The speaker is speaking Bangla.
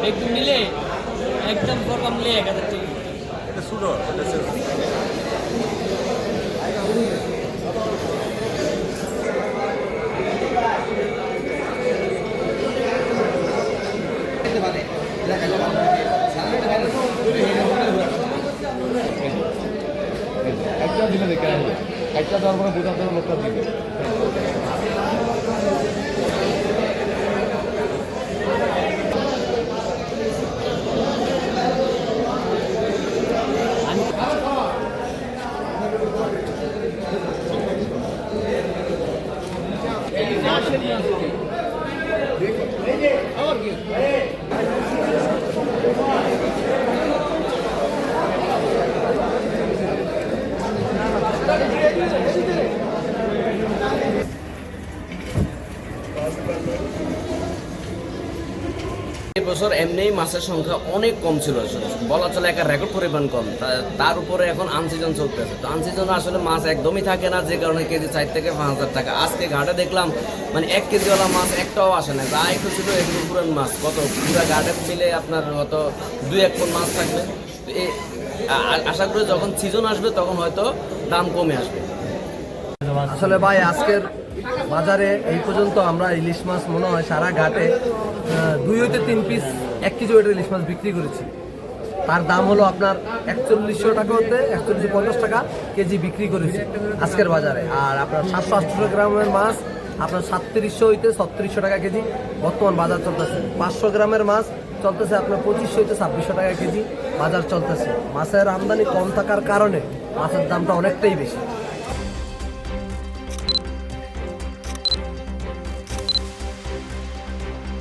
একদম নিলে একদম প্রোগ্রাম নিলে 1000 টাকা। এটা সুডো এটা একটা দিনে দেখে আসবে একটা দেওয়ার পরে বোঝাতে হবে লোকটা দিবে এবছর এমনি মাছের সংখ্যা অনেক কম ছিল, বলা চলে একটা রেকর্ড পরিমাণ কম। তার উপরে এখন আনসিজন চলতেছে, তো আনসিজনে আসলে মাছ একদমই থাকে না, যে কারণে কেজি 4 থেকে 5,000 টাকা। আজকে ঘাটে দেখলাম মানে 1 কেজিওয়ালা মাছ একটাও আসে না, যা একটু ছিল এগুলো পুরান মাছ। কত পুরা ঘাটে মিলে আপনার হয়তো 2-1 পন মাছ থাকবে। তো আশা করি যখন সিজন আসবে তখন হয়তো দাম কমে আসবে। আসলে ভাই আজকের বাজারে এই পর্যন্ত আমরা ইলিশ মাছ মনে হয় সারা ঘাটে 2 হইতে 3 পিস 1 কেজি ওয়েটের ইলিশ মাছ বিক্রি করেছি। তার দাম হলো আপনার 4100 টাকা হতে 4150 টাকা কেজি বিক্রি করেছি আজকের বাজারে। আর আপনার 700-800 গ্রামের মাছ আপনার 3700 হইতে 3600 টাকা কেজি বর্তমান বাজার চলতেছে। 500 গ্রামের মাছ চলতেছে আপনার 2500 হইতে 2600 টাকা কেজি বাজার চলতেছে। মাছের আমদানি কম থাকার কারণে মাছের দামটা অনেকটাই বেশি।